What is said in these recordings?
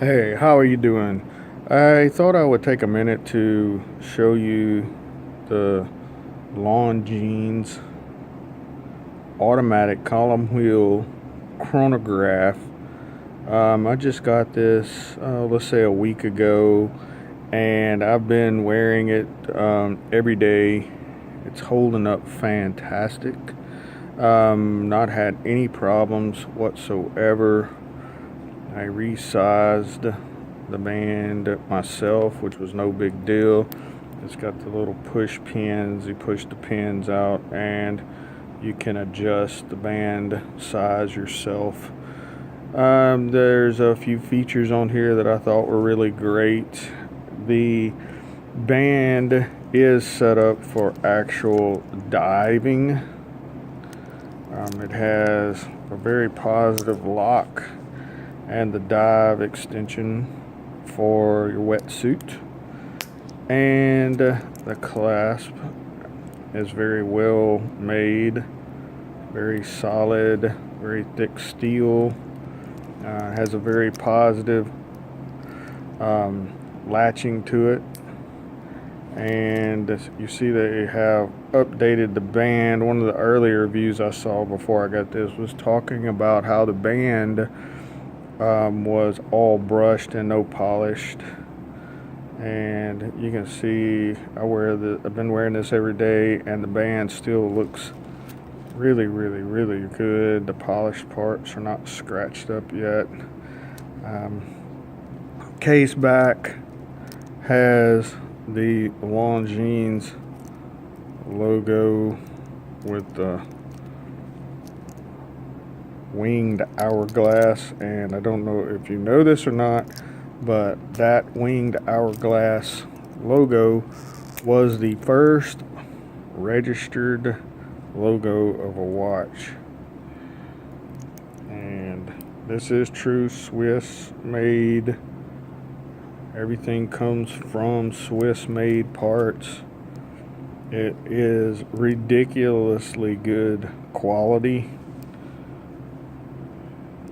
Hey, how are you doing? I thought I would take a minute to show you the Longines automatic column wheel chronograph. I just got this, let's say a week ago, and I've been wearing it every day. It's holding up fantastic. Not had any problems whatsoever. I resized the band myself, which was no big deal. It's got the little push pins. You push the pins out and you can adjust the band size yourself. There's a few features on here that I thought were really great. The band is set up for actual diving. It has a very positive lock and the dive extension for your wetsuit, and the clasp is very well made, very solid, very thick steel. Has a very positive latching to it, and you see they have updated the band. One of the earlier reviews I saw before I got this was talking about how the band was all brushed and no polished, and you can see I've been wearing this every day, and the band still looks really good. The polished parts are not scratched up yet. Case back has the Longines logo with the winged hourglass, and I don't know if you know this or not, but that winged hourglass logo was the first registered logo of a watch. And this is true Swiss made. Everything comes from Swiss made parts. It is ridiculously good quality.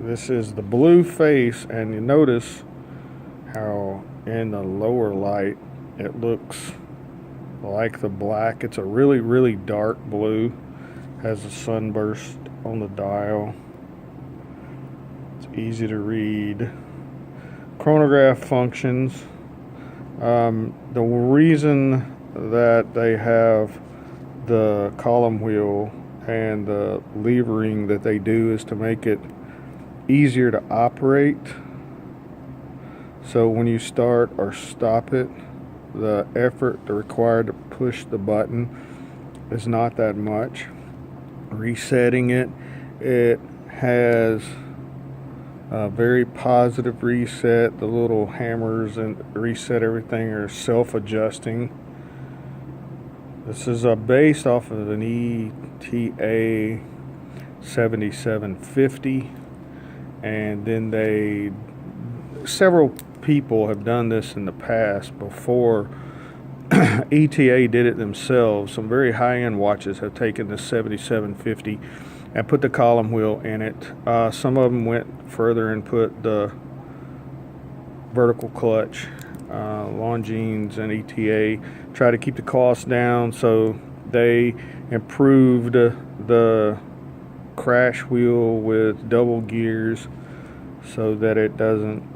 This is the blue face, and you notice how in the lower light it looks like the black. It's a really dark blue. Has a sunburst on the dial. It's easy to read. Chronograph functions. The reason that they have the column wheel and the levering that they do is to make it easier to operate. So when you start or stop it, the effort required to push the button is not that much. Resetting it, it has a very positive reset. The little hammers and reset everything are self-adjusting. This is based off of an ETA 7750. And then several people have done this in the past before ETA did it themselves. Some very high-end watches have taken the 7750 and put the column wheel in it. Some of them went further and put the vertical clutch. Longines and ETA try to keep the cost down, so they improved the crash wheel with double gears so that it doesn't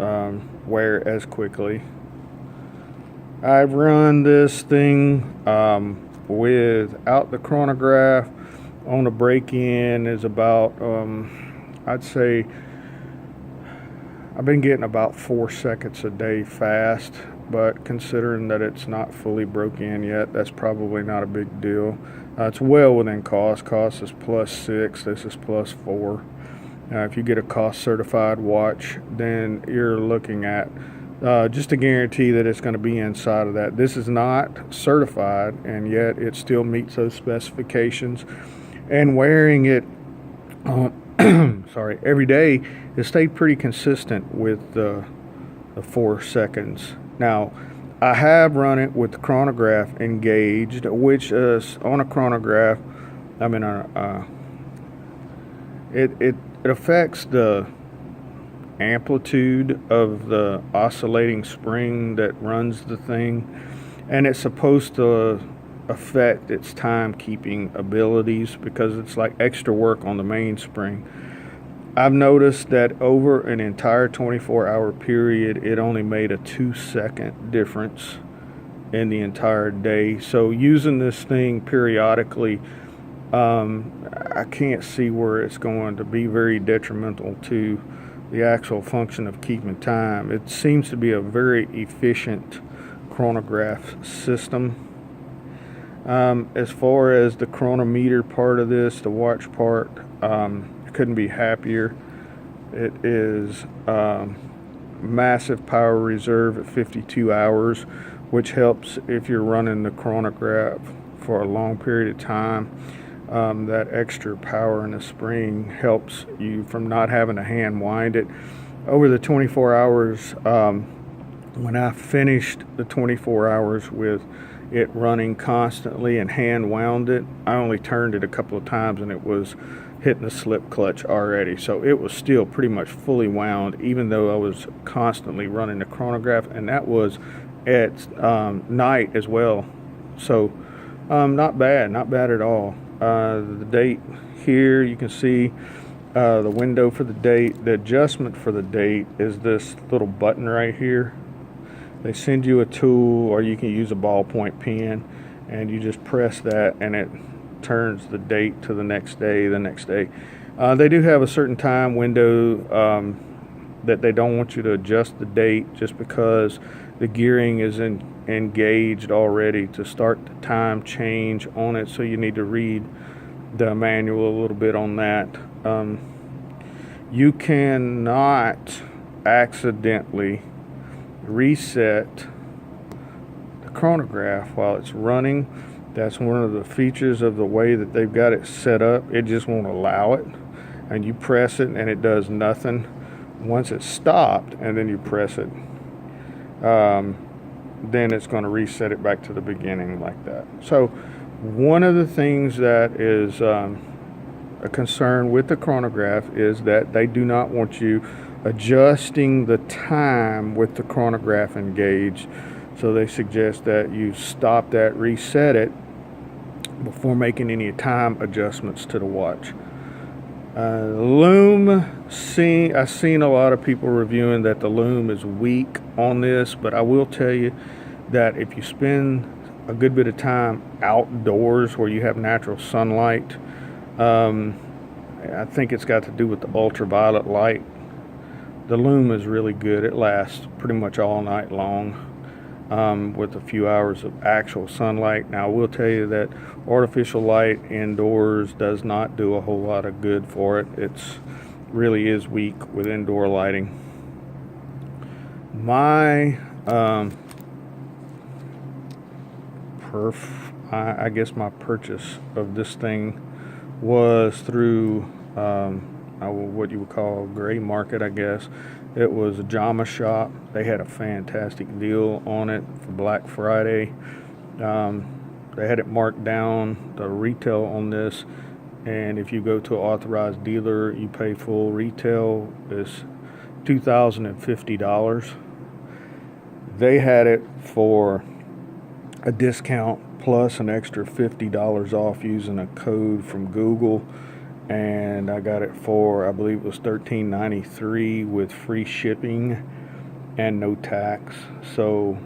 wear as quickly. I've run this thing without the chronograph. On the break-in is about I'd say I've been getting about 4 seconds a day fast, but considering that it's not fully broke in yet, that's probably not a big deal. It's well within cost. Cost is +6. This is +4. If you get a cost certified watch, then you're looking at just a guarantee that it's going to be inside of that. This is not certified, and yet it still meets those specifications. And wearing it every day, it stayed pretty consistent with the 4 seconds. Now, I have run it with the chronograph engaged, which is on a chronograph. I mean, it affects the amplitude of the oscillating spring that runs the thing, and it's supposed to affect its timekeeping abilities because it's like extra work on the mainspring. I've noticed that over an entire 24-hour period, it only made a 2-second difference in the entire day. So using this thing periodically, I can't see where it's going to be very detrimental to the actual function of keeping time. It seems to be a very efficient chronograph system. As far as the chronometer part of this, the watch part, couldn't be happier. It is massive power reserve at 52 hours, which helps if you're running the chronograph for a long period of time. That extra power in the spring helps you from not having to hand wind it. Over the 24 hours, when I finished the 24 hours with it running constantly and hand wound it, I only turned it a couple of times and it was hitting the slip clutch already. So it was still pretty much fully wound, even though I was constantly running the chronograph, and that was at night as well. So not bad at all. The date here, you can see the window for the date. The adjustment for the date is this little button right here. They send you a tool, or you can use a ballpoint pen, and you just press that and it turns the date to the next day. They do have a certain time window that they don't want you to adjust the date, just because the gearing is engaged already to start the time change on it. So you need to read the manual a little bit on that. You cannot accidentally reset the chronograph while it's running. That's one of the features of the way that they've got it set up. It just won't allow it, and you press it and it does nothing. Once it's stopped and then you press it, then it's going to reset it back to the beginning like that. So one of the things that is a concern with the chronograph is that they do not want you adjusting the time with the chronograph engaged. So they suggest that you stop that, reset it before making any time adjustments to the watch. Lume, I've seen a lot of people reviewing that the Lume is weak on this, but I will tell you that if you spend a good bit of time outdoors where you have natural sunlight, I think it's got to do with the ultraviolet light. The Lume is really good. It lasts pretty much all night long with a few hours of actual sunlight. Now, I will tell you that artificial light indoors does not do a whole lot of good for it. It really is weak with indoor lighting. My I guess my purchase of this thing was through what you would call gray market, I guess. It was a Jama shop. They had a fantastic deal on it for Black Friday. They had it marked down, the retail on this, and if you go to an authorized dealer, you pay full retail is $2,050. They had it for a discount plus an extra $50 off using a code from Google, and I got it for, I believe it was $13.93 with free shipping and no tax. So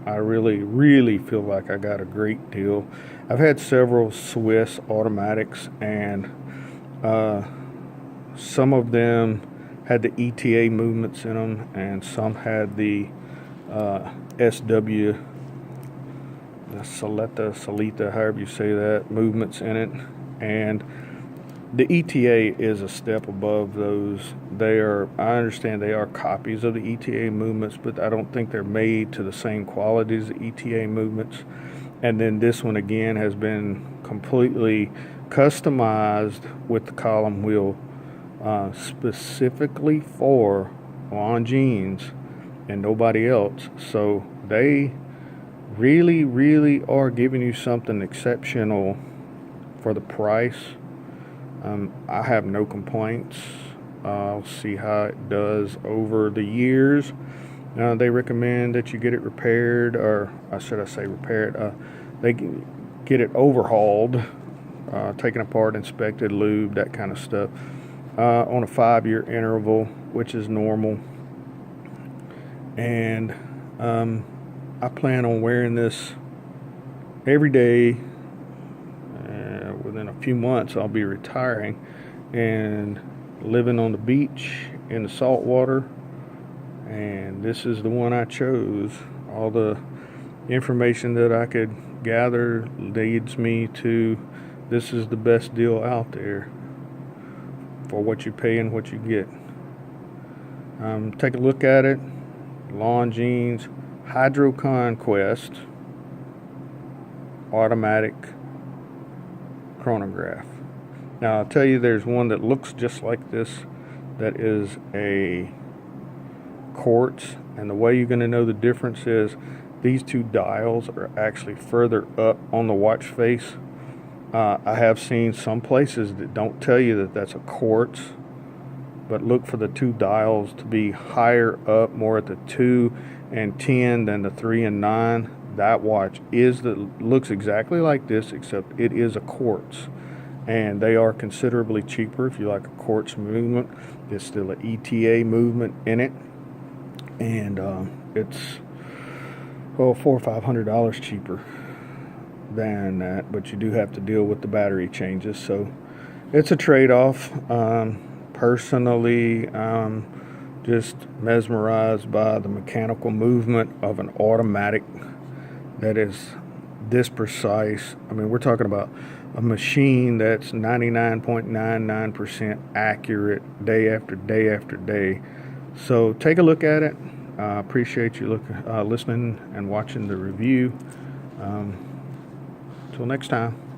I really feel like I got a great deal. I've had several Swiss automatics, and some of them had the ETA movements in them, and some had the SW, the Salita, however you say that, movements in it. And the ETA is a step above those. I understand they are copies of the ETA movements, but I don't think they're made to the same quality as the ETA movements. And then this one again has been completely customized with the column wheel specifically for Longines and nobody else. So they really are giving you something exceptional for the price. I have no complaints. I'll see how it does over the years. They recommend that you get it repaired, or should I say repaired? They get it overhauled, taken apart, inspected, lubed, that kind of stuff, on a 5-year interval, which is normal. And I plan on wearing this every day. Within a few months, I'll be retiring and living on the beach in the salt water. And this is the one I chose. All the information that I could gather leads me to this is the best deal out there for what you pay and what you get. Take a look at it. Longines HydroConquest automatic chronograph. Now I'll tell you, there's one that looks just like this that is a Quartz, and the way you're going to know the difference is these two dials are actually further up on the watch face. I have seen some places that don't tell you that that's a Quartz, but look for the two dials to be higher up, more at the 2 and 10 than the 3 and 9. That watch looks exactly like this, except it is a Quartz, and they are considerably cheaper. If you like a Quartz movement, there's still an ETA movement in it, and it's $400 or $500 cheaper than that, but you do have to deal with the battery changes, so it's a trade-off. Personally, just mesmerized by the mechanical movement of an automatic that is this precise. I mean, we're talking about a machine that's 99.99% accurate day after day after day. So take a look at it. I appreciate you listening and watching the review. Until next time.